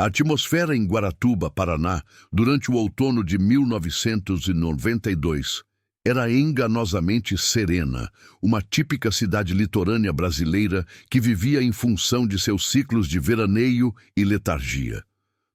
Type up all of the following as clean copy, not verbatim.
A atmosfera em Guaratuba, Paraná, durante o outono de 1992, era enganosamente serena, uma típica cidade litorânea brasileira que vivia em função de seus ciclos de veraneio e letargia.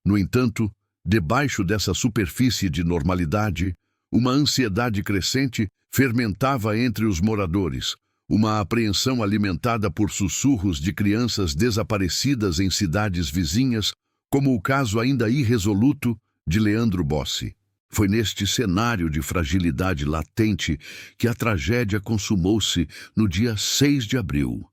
No entanto, debaixo dessa superfície de normalidade, uma ansiedade crescente fermentava entre os moradores, uma apreensão alimentada por sussurros de crianças desaparecidas em cidades vizinhas, como o caso ainda irresoluto de Leandro Bossi. Foi neste cenário de fragilidade latente que a tragédia consumou-se no dia 6 de abril.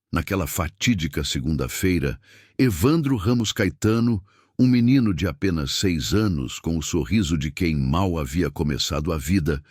Naquela fatídica segunda-feira, Evandro Ramos Caetano, um menino de apenas 6 anos, com o sorriso de quem mal havia começado a vida,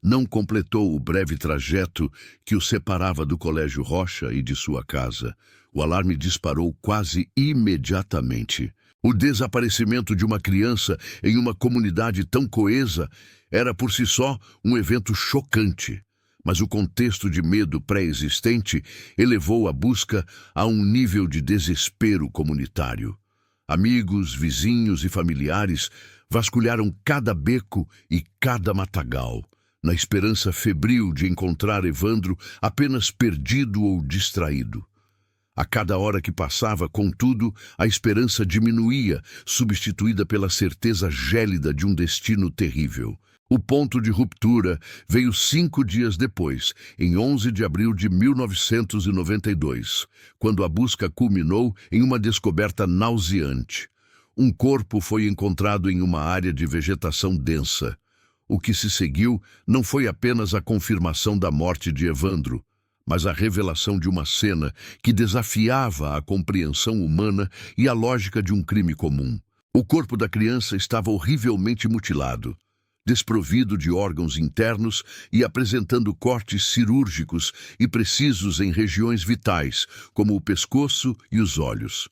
não completou o breve trajeto que o separava do Colégio Rocha e de sua casa. O alarme disparou quase imediatamente. O desaparecimento de uma criança em uma comunidade tão coesa era por si só um evento chocante, mas o contexto de medo pré-existente elevou a busca a um nível de desespero comunitário. Amigos, vizinhos e familiares vasculharam cada beco e cada matagal, na esperança febril de encontrar Evandro apenas perdido ou distraído. A cada hora que passava, contudo, a esperança diminuía, substituída pela certeza gélida de um destino terrível. O ponto de ruptura veio 5 dias depois, em 11 de abril de 1992, quando a busca culminou em uma descoberta nauseante. Um corpo foi encontrado em uma área de vegetação densa. O que se seguiu não foi apenas a confirmação da morte de Evandro, mas a revelação de uma cena que desafiava a compreensão humana e a lógica de um crime comum. O corpo da criança estava horrivelmente mutilado, desprovido de órgãos internos e apresentando cortes cirúrgicos e precisos em regiões vitais, como o pescoço e os olhos.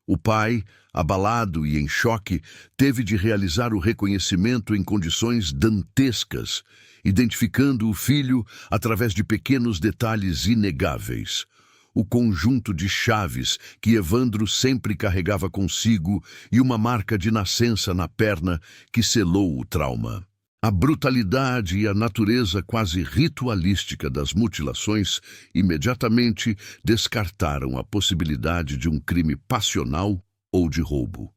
O pai, abalado e em choque, teve de realizar o reconhecimento em condições dantescas, identificando o filho através de pequenos detalhes inegáveis. O conjunto de chaves que Evandro sempre carregava consigo e uma marca de nascença na perna que selou o trauma. A brutalidade e a natureza quase ritualística das mutilações imediatamente descartaram a possibilidade de um crime passional ou de roubo.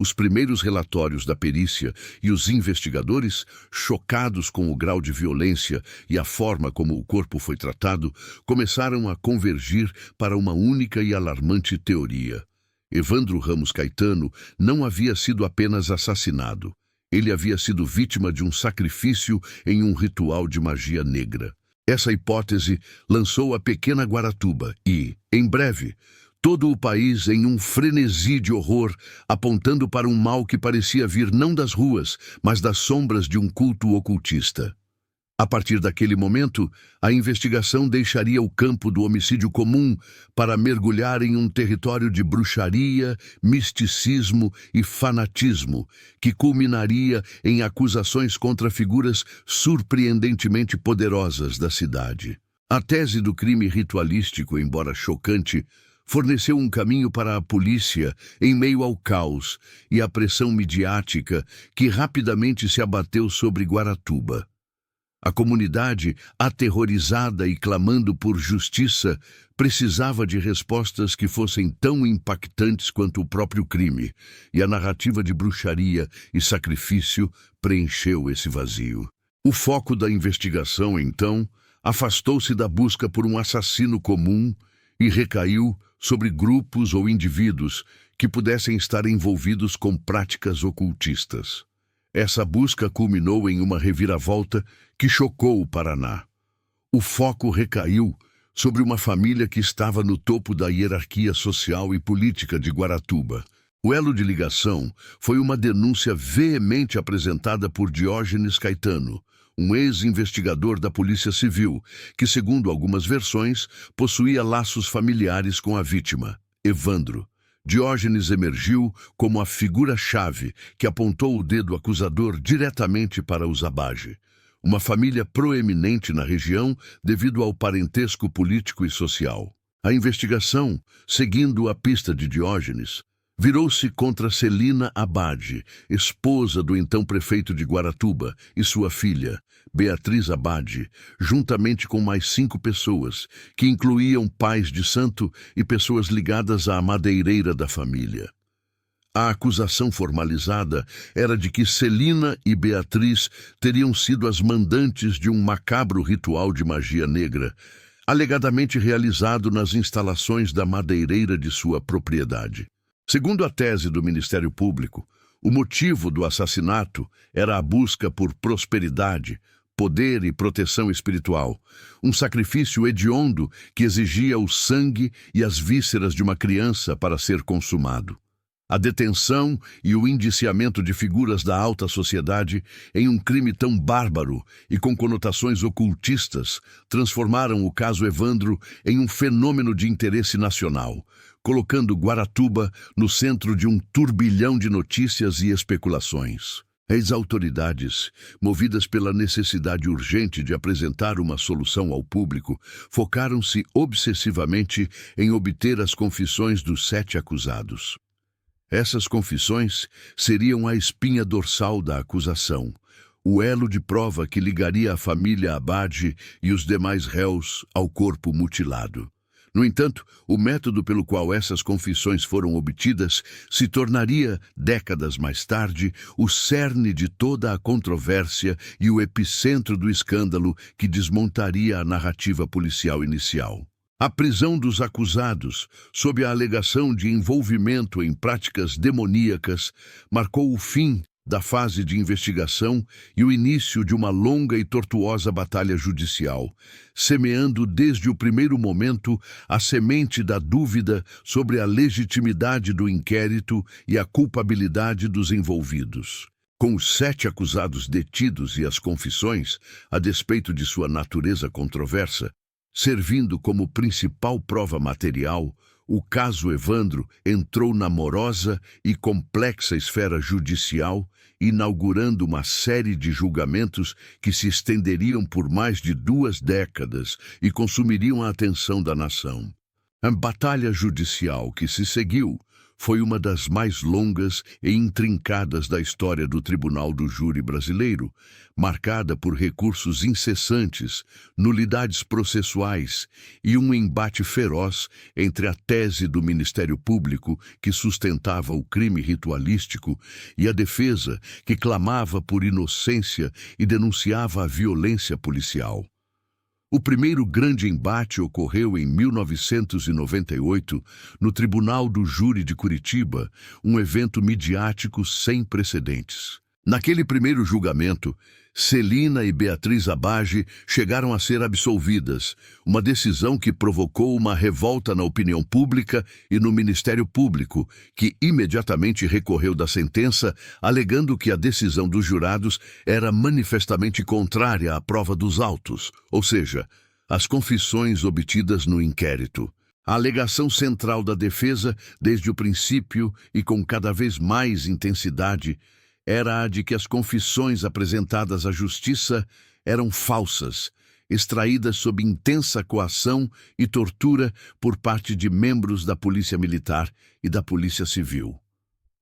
Os primeiros relatórios da perícia e os investigadores, chocados com o grau de violência e a forma como o corpo foi tratado, começaram a convergir para uma única e alarmante teoria. Evandro Ramos Caetano não havia sido apenas assassinado. Ele havia sido vítima de um sacrifício em um ritual de magia negra. Essa hipótese lançou a pequena Guaratuba e, em breve, todo o país em um frenesi de horror, apontando para um mal que parecia vir não das ruas, mas das sombras de um culto ocultista. A partir daquele momento, a investigação deixaria o campo do homicídio comum para mergulhar em um território de bruxaria, misticismo e fanatismo, que culminaria em acusações contra figuras surpreendentemente poderosas da cidade. A tese do crime ritualístico, embora chocante, forneceu um caminho para a polícia em meio ao caos e à pressão midiática que rapidamente se abateu sobre Guaratuba. A comunidade, aterrorizada e clamando por justiça, precisava de respostas que fossem tão impactantes quanto o próprio crime, e a narrativa de bruxaria e sacrifício preencheu esse vazio. O foco da investigação, então, afastou-se da busca por um assassino comum e recaiu sobre grupos ou indivíduos que pudessem estar envolvidos com práticas ocultistas. Essa busca culminou em uma reviravolta que chocou o Paraná. O foco recaiu sobre uma família que estava no topo da hierarquia social e política de Guaratuba. O elo de ligação foi uma denúncia veemente apresentada por Diógenes Caetano, um ex-investigador da Polícia Civil, que, segundo algumas versões, possuía laços familiares com a vítima, Evandro. Diógenes emergiu como a figura-chave que apontou o dedo acusador diretamente para os Abage, uma família proeminente na região devido ao parentesco político e social. A investigação, seguindo a pista de Diógenes, Virou-se contra Celina Abade, esposa do então prefeito de Guaratuba, e sua filha, Beatriz Abade, juntamente com mais 5 pessoas, que incluíam pais de santo e pessoas ligadas à madeireira da família. A acusação formalizada era de que Celina e Beatriz teriam sido as mandantes de um macabro ritual de magia negra, alegadamente realizado nas instalações da madeireira de sua propriedade. Segundo a tese do Ministério Público, o motivo do assassinato era a busca por prosperidade, poder e proteção espiritual, um sacrifício hediondo que exigia o sangue e as vísceras de uma criança para ser consumado. A detenção e o indiciamento de figuras da alta sociedade em um crime tão bárbaro e com conotações ocultistas transformaram o caso Evandro em um fenômeno de interesse nacional, colocando Guaratuba no centro de um turbilhão de notícias e especulações. As autoridades, movidas pela necessidade urgente de apresentar uma solução ao público, focaram-se obsessivamente em obter as confissões dos 7 acusados. Essas confissões seriam a espinha dorsal da acusação, o elo de prova que ligaria a família Abade e os demais réus ao corpo mutilado. No entanto, o método pelo qual essas confissões foram obtidas se tornaria, décadas mais tarde, o cerne de toda a controvérsia e o epicentro do escândalo que desmontaria a narrativa policial inicial. A prisão dos acusados, sob a alegação de envolvimento em práticas demoníacas, marcou o fim da fase de investigação e o início de uma longa e tortuosa batalha judicial, semeando desde o primeiro momento a semente da dúvida sobre a legitimidade do inquérito e a culpabilidade dos envolvidos. Com os 7 acusados detidos e as confissões, a despeito de sua natureza controversa, servindo como principal prova material, o caso Evandro entrou na morosa e complexa esfera judicial, inaugurando uma série de julgamentos que se estenderiam por mais de 2 décadas e consumiriam a atenção da nação. A batalha judicial que se seguiu foi uma das mais longas e intrincadas da história do Tribunal do Júri brasileiro, marcada por recursos incessantes, nulidades processuais e um embate feroz entre a tese do Ministério Público, que sustentava o crime ritualístico, e a defesa, que clamava por inocência e denunciava a violência policial. O primeiro grande embate ocorreu em 1998, no Tribunal do Júri de Curitiba, um evento midiático sem precedentes. Naquele primeiro julgamento, Celina e Beatriz Abade chegaram a ser absolvidas, uma decisão que provocou uma revolta na opinião pública e no Ministério Público, que imediatamente recorreu da sentença, alegando que a decisão dos jurados era manifestamente contrária à prova dos autos, ou seja, às confissões obtidas no inquérito. A alegação central da defesa, desde o princípio e com cada vez mais intensidade, era a de que as confissões apresentadas à Justiça eram falsas, extraídas sob intensa coação e tortura por parte de membros da Polícia Militar e da Polícia Civil.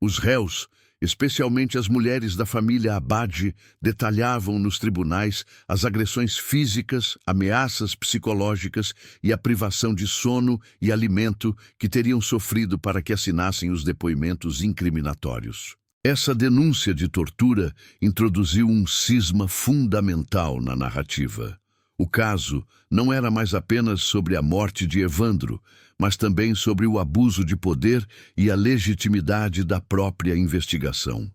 Os réus, especialmente as mulheres da família Abade, detalhavam nos tribunais as agressões físicas, ameaças psicológicas e a privação de sono e alimento que teriam sofrido para que assinassem os depoimentos incriminatórios. Essa denúncia de tortura introduziu um cisma fundamental na narrativa. O caso não era mais apenas sobre a morte de Evandro, mas também sobre o abuso de poder e a legitimidade da própria investigação.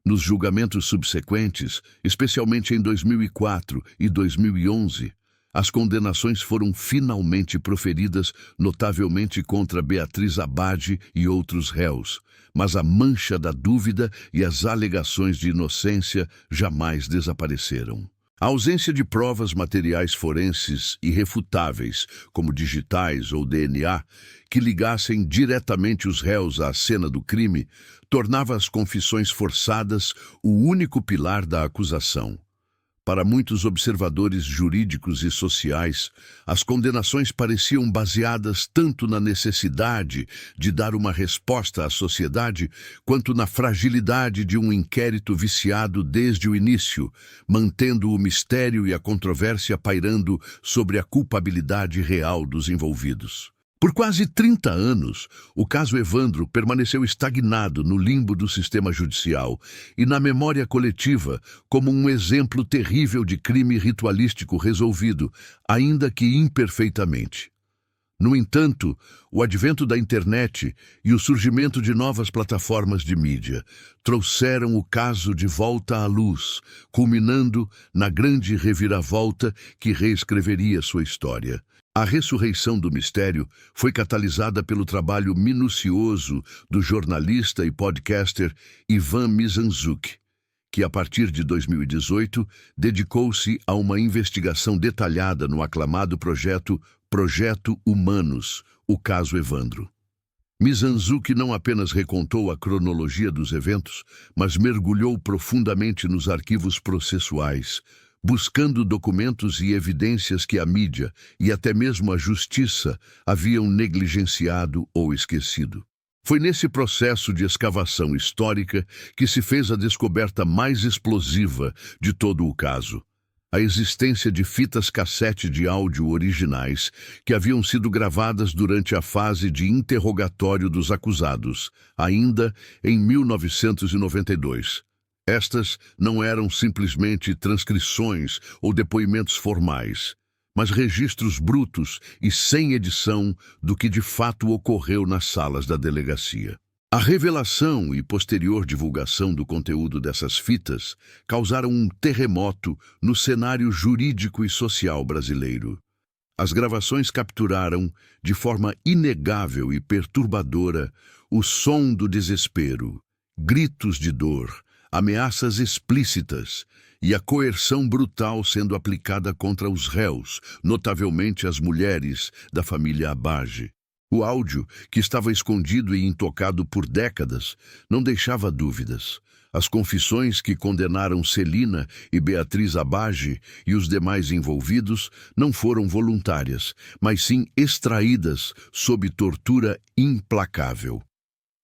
Nos julgamentos subsequentes, especialmente em 2004 e 2011, as condenações foram finalmente proferidas, notavelmente contra Beatriz Abade e outros réus, mas a mancha da dúvida e as alegações de inocência jamais desapareceram. A ausência de provas materiais forenses irrefutáveis, como digitais ou DNA, que ligassem diretamente os réus à cena do crime, tornava as confissões forçadas o único pilar da acusação. Para muitos observadores jurídicos e sociais, as condenações pareciam baseadas tanto na necessidade de dar uma resposta à sociedade, quanto na fragilidade de um inquérito viciado desde o início, mantendo o mistério e a controvérsia pairando sobre a culpabilidade real dos envolvidos. Por quase 30 anos, o caso Evandro permaneceu estagnado no limbo do sistema judicial e na memória coletiva como um exemplo terrível de crime ritualístico resolvido, ainda que imperfeitamente. No entanto, o advento da internet e o surgimento de novas plataformas de mídia trouxeram o caso de volta à luz, culminando na grande reviravolta que reescreveria sua história. A ressurreição do mistério foi catalisada pelo trabalho minucioso do jornalista e podcaster Ivan Mizanzuki, que a partir de 2018 dedicou-se a uma investigação detalhada no aclamado Projeto Humanos, o caso Evandro. Mizanzuki não apenas recontou a cronologia dos eventos, mas mergulhou profundamente nos arquivos processuais, buscando documentos e evidências que a mídia e até mesmo a justiça haviam negligenciado ou esquecido. Foi nesse processo de escavação histórica que se fez a descoberta mais explosiva de todo o caso: a existência de fitas cassete de áudio originais que haviam sido gravadas durante a fase de interrogatório dos acusados, ainda em 1992. Estas não eram simplesmente transcrições ou depoimentos formais, mas registros brutos e sem edição do que de fato ocorreu nas salas da delegacia. A revelação e posterior divulgação do conteúdo dessas fitas causaram um terremoto no cenário jurídico e social brasileiro. As gravações capturaram, de forma inegável e perturbadora, o som do desespero, gritos de dor, ameaças explícitas e a coerção brutal sendo aplicada contra os réus, notavelmente as mulheres da família Abage. O áudio, que estava escondido e intocado por décadas, não deixava dúvidas. As confissões que condenaram Celina e Beatriz Abage e os demais envolvidos não foram voluntárias, mas sim extraídas sob tortura implacável.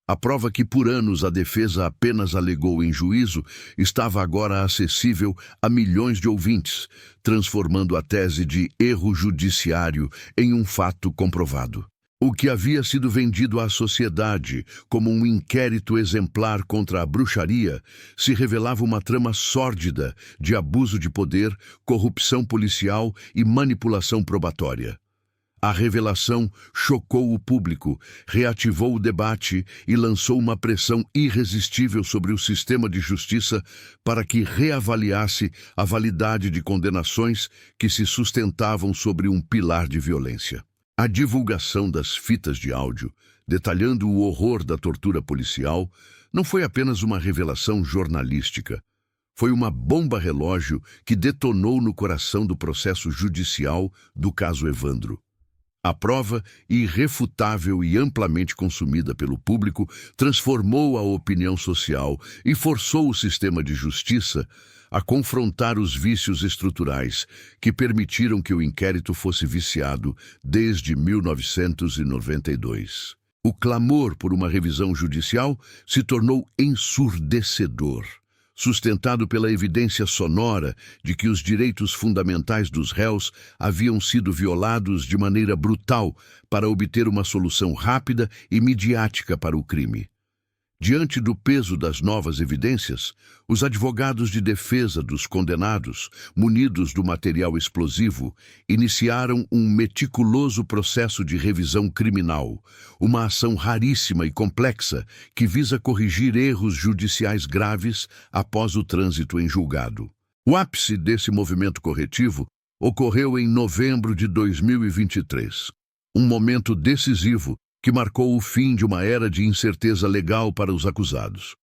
A prova que por anos a defesa apenas alegou em juízo estava agora acessível a milhões de ouvintes, transformando a tese de erro judiciário em um fato comprovado. O que havia sido vendido à sociedade como um inquérito exemplar contra a bruxaria se revelava uma trama sórdida de abuso de poder, corrupção policial e manipulação probatória. A revelação chocou o público, reativou o debate e lançou uma pressão irresistível sobre o sistema de justiça para que reavaliasse a validade de condenações que se sustentavam sobre um pilar de violência. A divulgação das fitas de áudio, detalhando o horror da tortura policial, não foi apenas uma revelação jornalística. Foi uma bomba relógio que detonou no coração do processo judicial do caso Evandro. A prova, irrefutável e amplamente consumida pelo público, transformou a opinião social e forçou o sistema de justiça a confrontar os vícios estruturais que permitiram que o inquérito fosse viciado desde 1992. O clamor por uma revisão judicial se tornou ensurdecedor, sustentado pela evidência sonora de que os direitos fundamentais dos réus haviam sido violados de maneira brutal para obter uma solução rápida e midiática para o crime. Diante do peso das novas evidências, os advogados de defesa dos condenados, munidos do material explosivo, iniciaram um meticuloso processo de revisão criminal, uma ação raríssima e complexa que visa corrigir erros judiciais graves após o trânsito em julgado. O ápice desse movimento corretivo ocorreu em novembro de 2023, um momento decisivo que marcou o fim de uma era de incerteza legal para os acusados.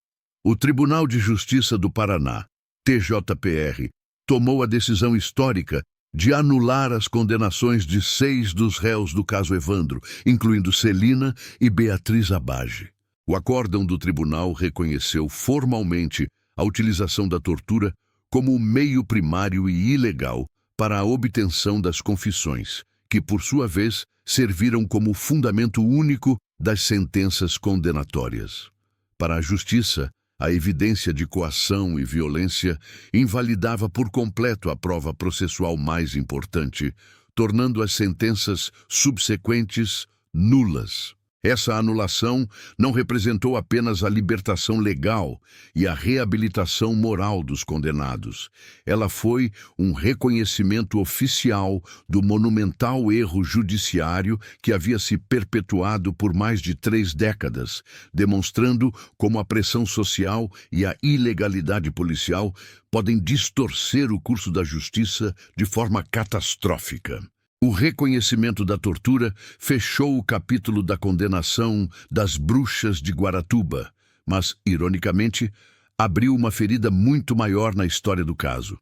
O Tribunal de Justiça do Paraná, TJPR, tomou a decisão histórica de anular as condenações de 6 dos réus do caso Evandro, incluindo Celina e Beatriz Abage. O acórdão do tribunal reconheceu formalmente a utilização da tortura como o meio primário e ilegal para a obtenção das confissões, que, por sua vez, serviram como fundamento único das sentenças condenatórias. Para a justiça, a evidência de coação e violência invalidava por completo a prova processual mais importante, tornando as sentenças subsequentes nulas. Essa anulação não representou apenas a libertação legal e a reabilitação moral dos condenados. Ela foi um reconhecimento oficial do monumental erro judiciário que havia se perpetuado por mais de 3 décadas, demonstrando como a pressão social e a ilegalidade policial podem distorcer o curso da justiça de forma catastrófica. O reconhecimento da tortura fechou o capítulo da condenação das bruxas de Guaratuba, mas, ironicamente, abriu uma ferida muito maior na história do caso.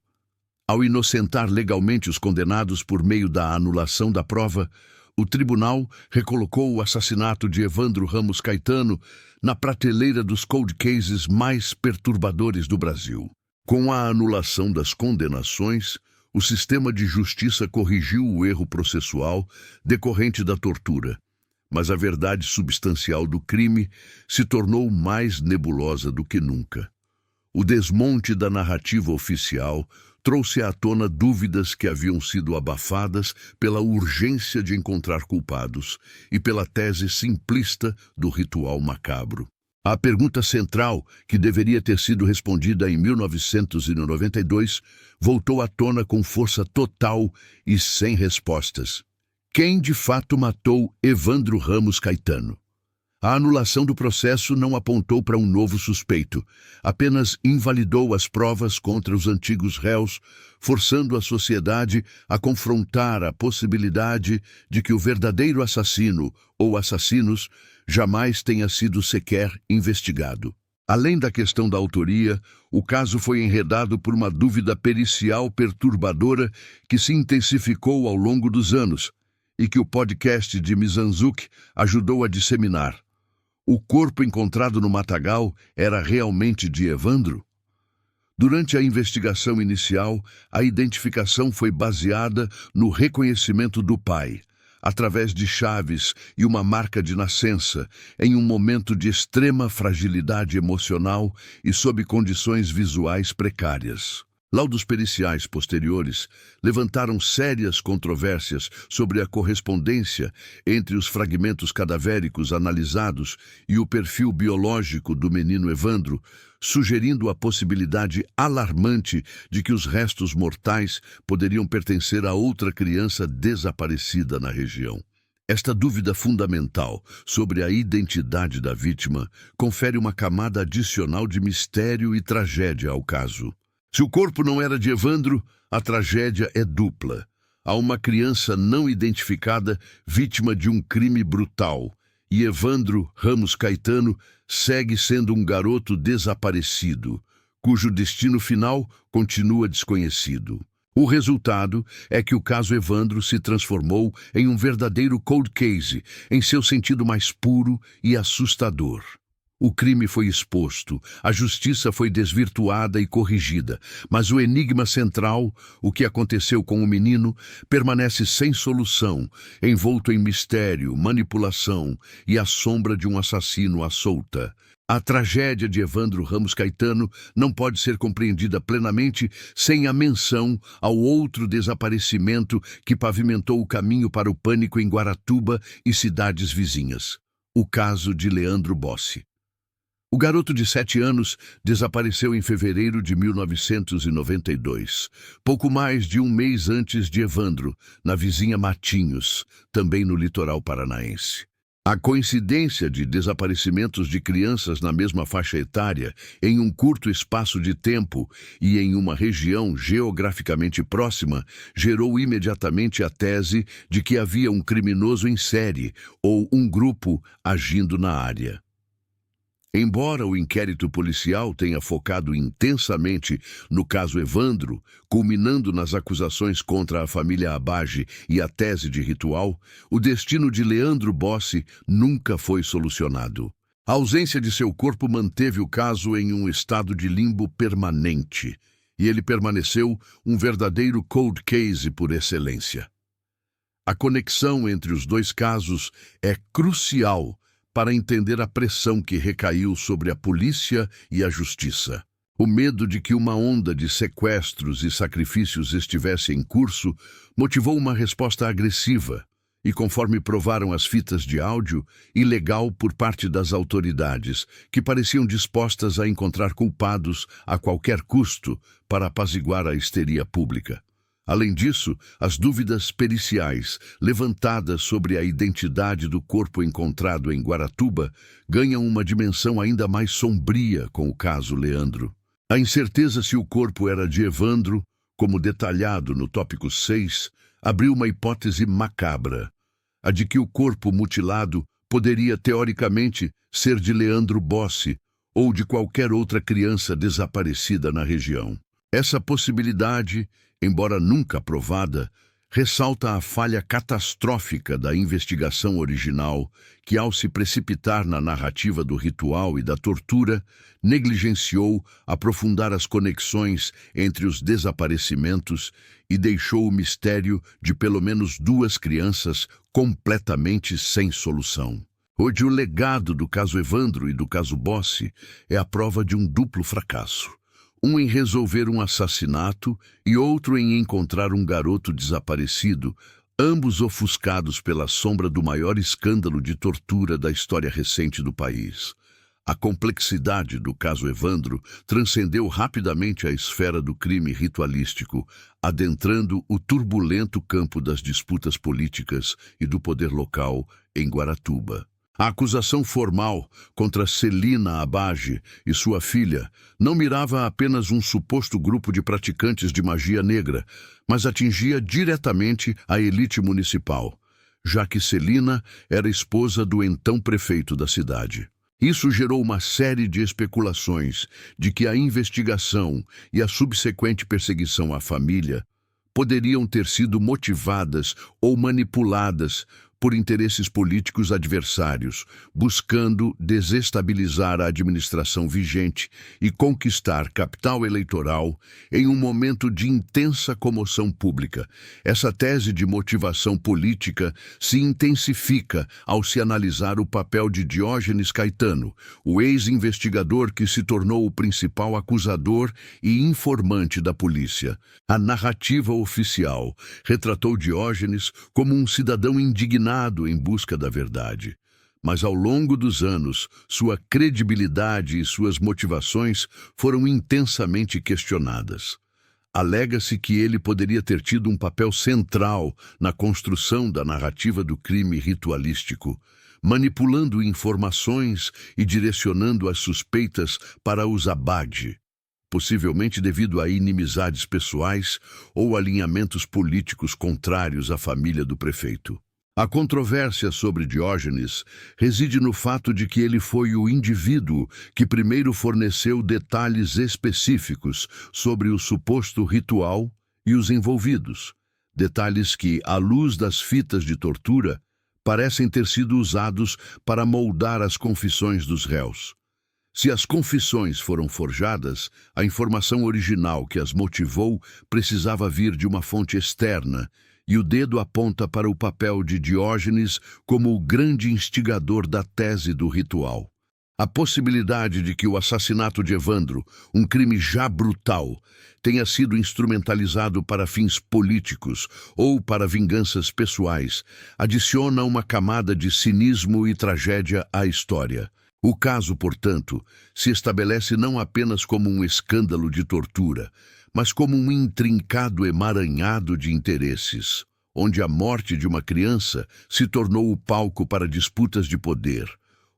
Ao inocentar legalmente os condenados por meio da anulação da prova, o tribunal recolocou o assassinato de Evandro Ramos Caetano na prateleira dos cold cases mais perturbadores do Brasil. Com a anulação das condenações, o sistema de justiça corrigiu o erro processual decorrente da tortura, mas a verdade substancial do crime se tornou mais nebulosa do que nunca. O desmonte da narrativa oficial trouxe à tona dúvidas que haviam sido abafadas pela urgência de encontrar culpados e pela tese simplista do ritual macabro. A pergunta central, que deveria ter sido respondida em 1992, voltou à tona com força total e sem respostas. Quem de fato matou Evandro Ramos Caetano? A anulação do processo não apontou para um novo suspeito, apenas invalidou as provas contra os antigos réus, forçando a sociedade a confrontar a possibilidade de que o verdadeiro assassino ou assassinos jamais tenha sido sequer investigado. Além da questão da autoria, o caso foi enredado por uma dúvida pericial perturbadora que se intensificou ao longo dos anos e que o podcast de Mizanzuki ajudou a disseminar. O corpo encontrado no matagal era realmente de Evandro? Durante a investigação inicial, a identificação foi baseada no reconhecimento do pai, através de chaves e uma marca de nascença, em um momento de extrema fragilidade emocional e sob condições visuais precárias. Laudos periciais posteriores levantaram sérias controvérsias sobre a correspondência entre os fragmentos cadavéricos analisados e o perfil biológico do menino Evandro, sugerindo a possibilidade alarmante de que os restos mortais poderiam pertencer a outra criança desaparecida na região. Esta dúvida fundamental sobre a identidade da vítima confere uma camada adicional de mistério e tragédia ao caso. Se o corpo não era de Evandro, a tragédia é dupla. Há uma criança não identificada vítima de um crime brutal, e Evandro Ramos Caetano segue sendo um garoto desaparecido, cujo destino final continua desconhecido. O resultado é que o caso Evandro se transformou em um verdadeiro cold case, em seu sentido mais puro e assustador. O crime foi exposto, a justiça foi desvirtuada e corrigida, mas o enigma central, o que aconteceu com o menino, permanece sem solução, envolto em mistério, manipulação e a sombra de um assassino à solta. A tragédia de Evandro Ramos Caetano não pode ser compreendida plenamente sem a menção ao outro desaparecimento que pavimentou o caminho para o pânico em Guaratuba e cidades vizinhas: o caso de Leandro Bossi. O garoto de 7 anos desapareceu em fevereiro de 1992, pouco mais de um mês antes de Evandro, na vizinha Matinhos, também no litoral paranaense. A coincidência de desaparecimentos de crianças na mesma faixa etária, em um curto espaço de tempo e em uma região geograficamente próxima, gerou imediatamente a tese de que havia um criminoso em série ou um grupo agindo na área. Embora o inquérito policial tenha focado intensamente no caso Evandro, culminando nas acusações contra a família Abage e a tese de ritual, o destino de Leandro Bossi nunca foi solucionado. A ausência de seu corpo manteve o caso em um estado de limbo permanente, e ele permaneceu um verdadeiro cold case por excelência. A conexão entre os dois casos é crucial para entender a pressão que recaiu sobre a polícia e a justiça. O medo de que uma onda de sequestros e sacrifícios estivesse em curso motivou uma resposta agressiva e, conforme provaram as fitas de áudio, ilegal por parte das autoridades, que pareciam dispostas a encontrar culpados a qualquer custo para apaziguar a histeria pública. Além disso, as dúvidas periciais levantadas sobre a identidade do corpo encontrado em Guaratuba ganham uma dimensão ainda mais sombria com o caso Leandro. A incerteza se o corpo era de Evandro, como detalhado no tópico 6, abriu uma hipótese macabra, a de que o corpo mutilado poderia, teoricamente, ser de Leandro Bossi ou de qualquer outra criança desaparecida na região. Essa possibilidade, embora nunca provada, ressalta a falha catastrófica da investigação original, que, ao se precipitar na narrativa do ritual e da tortura, negligenciou aprofundar as conexões entre os desaparecimentos e deixou o mistério de pelo menos 2 crianças completamente sem solução. Hoje, o legado do caso Evandro e do caso Bossi é a prova de um duplo fracasso. Um em resolver um assassinato e outro em encontrar um garoto desaparecido, ambos ofuscados pela sombra do maior escândalo de tortura da história recente do país. A complexidade do caso Evandro transcendeu rapidamente a esfera do crime ritualístico, adentrando o turbulento campo das disputas políticas e do poder local em Guaratuba. A acusação formal contra Celina Abage e sua filha não mirava apenas um suposto grupo de praticantes de magia negra, mas atingia diretamente a elite municipal, já que Celina era esposa do então prefeito da cidade. Isso gerou uma série de especulações de que a investigação e a subsequente perseguição à família poderiam ter sido motivadas ou manipuladas por interesses políticos adversários, buscando desestabilizar a administração vigente e conquistar capital eleitoral em um momento de intensa comoção pública. Essa tese de motivação política se intensifica ao se analisar o papel de Diógenes Caetano, o ex-investigador que se tornou o principal acusador e informante da polícia. A narrativa oficial retratou Diógenes como um cidadão indignado em busca da verdade. Mas ao longo dos anos, sua credibilidade e suas motivações foram intensamente questionadas. Alega-se que ele poderia ter tido um papel central na construção da narrativa do crime ritualístico, manipulando informações e direcionando as suspeitas para os Abage, possivelmente devido a inimizades pessoais ou alinhamentos políticos contrários à família do prefeito. A controvérsia sobre Diógenes reside no fato de que ele foi o indivíduo que primeiro forneceu detalhes específicos sobre o suposto ritual e os envolvidos, detalhes que, à luz das fitas de tortura, parecem ter sido usados para moldar as confissões dos réus. Se as confissões foram forjadas, a informação original que as motivou precisava vir de uma fonte externa, e o dedo aponta para o papel de Diógenes como o grande instigador da tese do ritual. A possibilidade de que o assassinato de Evandro, um crime já brutal, tenha sido instrumentalizado para fins políticos ou para vinganças pessoais, adiciona uma camada de cinismo e tragédia à história. O caso, portanto, se estabelece não apenas como um escândalo de tortura, mas como um intrincado emaranhado de interesses, onde a morte de uma criança se tornou o palco para disputas de poder,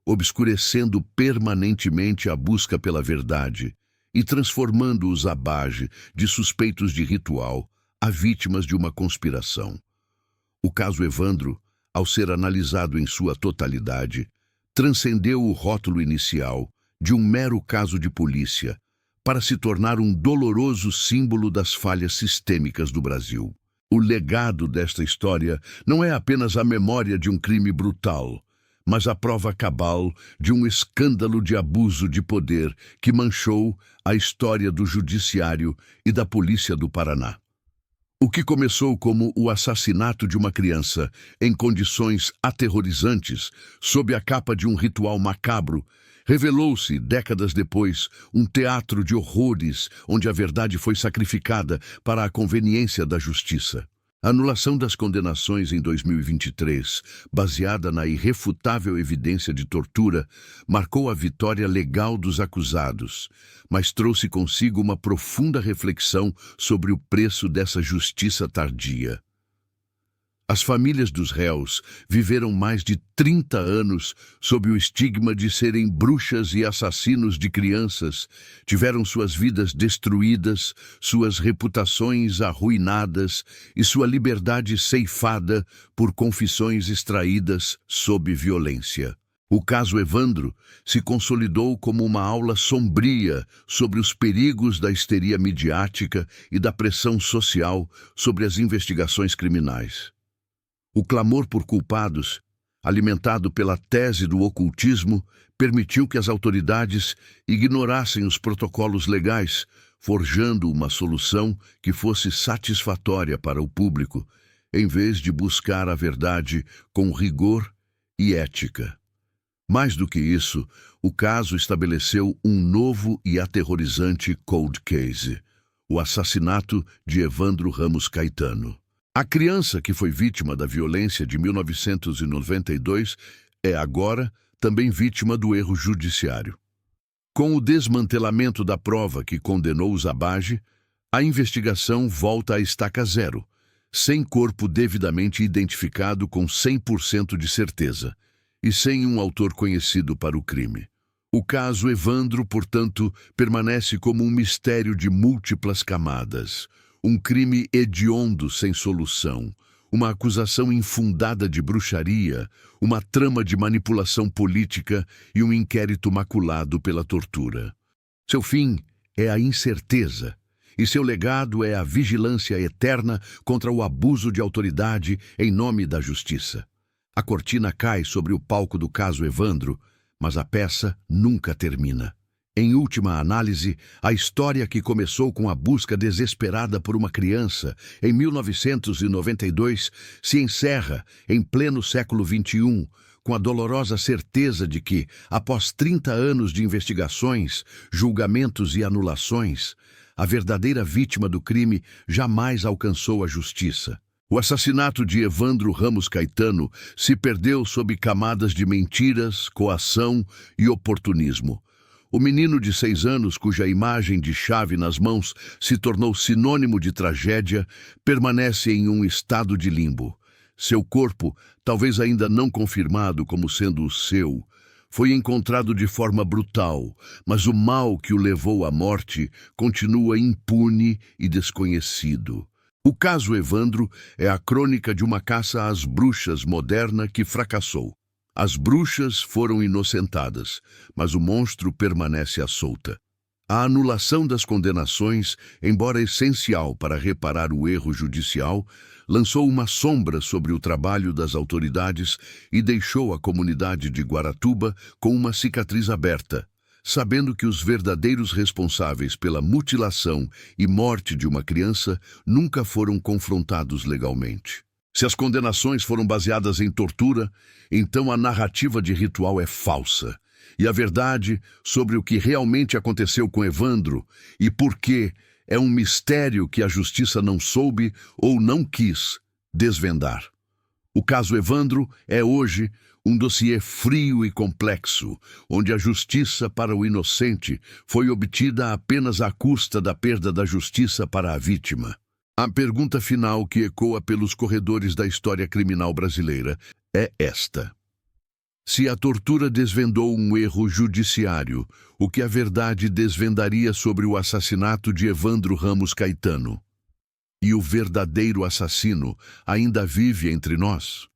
obscurecendo permanentemente a busca pela verdade e transformando os Abage de suspeitos de ritual a vítimas de uma conspiração. O caso Evandro, ao ser analisado em sua totalidade, transcendeu o rótulo inicial de um mero caso de polícia para se tornar um doloroso símbolo das falhas sistêmicas do Brasil. O legado desta história não é apenas a memória de um crime brutal, mas a prova cabal de um escândalo de abuso de poder que manchou a história do judiciário e da polícia do Paraná. O que começou como o assassinato de uma criança em condições aterrorizantes, sob a capa de um ritual macabro, revelou-se, décadas depois, um teatro de horrores onde a verdade foi sacrificada para a conveniência da justiça. A anulação das condenações em 2023, baseada na irrefutável evidência de tortura, marcou a vitória legal dos acusados, mas trouxe consigo uma profunda reflexão sobre o preço dessa justiça tardia. As famílias dos réus viveram mais de 30 anos sob o estigma de serem bruxas e assassinos de crianças, tiveram suas vidas destruídas, suas reputações arruinadas e sua liberdade ceifada por confissões extraídas sob violência. O caso Evandro se consolidou como uma aula sombria sobre os perigos da histeria midiática e da pressão social sobre as investigações criminais. O clamor por culpados, alimentado pela tese do ocultismo, permitiu que as autoridades ignorassem os protocolos legais, forjando uma solução que fosse satisfatória para o público, em vez de buscar a verdade com rigor e ética. Mais do que isso, o caso estabeleceu um novo e aterrorizante cold case, o assassinato de Evandro Ramos Caetano. A criança que foi vítima da violência de 1992 é agora também vítima do erro judiciário. Com o desmantelamento da prova que condenou Zabage, a investigação volta à estaca zero, sem corpo devidamente identificado com 100% de certeza, e sem um autor conhecido para o crime. O caso Evandro, portanto, permanece como um mistério de múltiplas camadas, um crime hediondo sem solução, uma acusação infundada de bruxaria, uma trama de manipulação política e um inquérito maculado pela tortura. Seu fim é a incerteza, e seu legado é a vigilância eterna contra o abuso de autoridade em nome da justiça. A cortina cai sobre o palco do caso Evandro, mas a peça nunca termina. Em última análise, a história que começou com a busca desesperada por uma criança em 1992 se encerra em pleno século XXI, com a dolorosa certeza de que, após 30 anos de investigações, julgamentos e anulações, a verdadeira vítima do crime jamais alcançou a justiça. O assassinato de Evandro Ramos Caetano se perdeu sob camadas de mentiras, coação e oportunismo. O menino de 6 anos, cuja imagem de chave nas mãos se tornou sinônimo de tragédia, permanece em um estado de limbo. Seu corpo, talvez ainda não confirmado como sendo o seu, foi encontrado de forma brutal, mas o mal que o levou à morte continua impune e desconhecido. O caso Evandro é a crônica de uma caça às bruxas moderna que fracassou. As bruxas foram inocentadas, mas o monstro permanece à solta. A anulação das condenações, embora essencial para reparar o erro judicial, lançou uma sombra sobre o trabalho das autoridades e deixou a comunidade de Guaratuba com uma cicatriz aberta, sabendo que os verdadeiros responsáveis pela mutilação e morte de uma criança nunca foram confrontados legalmente. Se as condenações foram baseadas em tortura, então a narrativa de ritual é falsa. E a verdade sobre o que realmente aconteceu com Evandro e por que é um mistério que a justiça não soube ou não quis desvendar. O caso Evandro é hoje um dossiê frio e complexo, onde a justiça para o inocente foi obtida apenas à custa da perda da justiça para a vítima. A pergunta final que ecoa pelos corredores da história criminal brasileira é esta. Se a tortura desvendou um erro judiciário, o que a verdade desvendaria sobre o assassinato de Evandro Ramos Caetano? E o verdadeiro assassino ainda vive entre nós?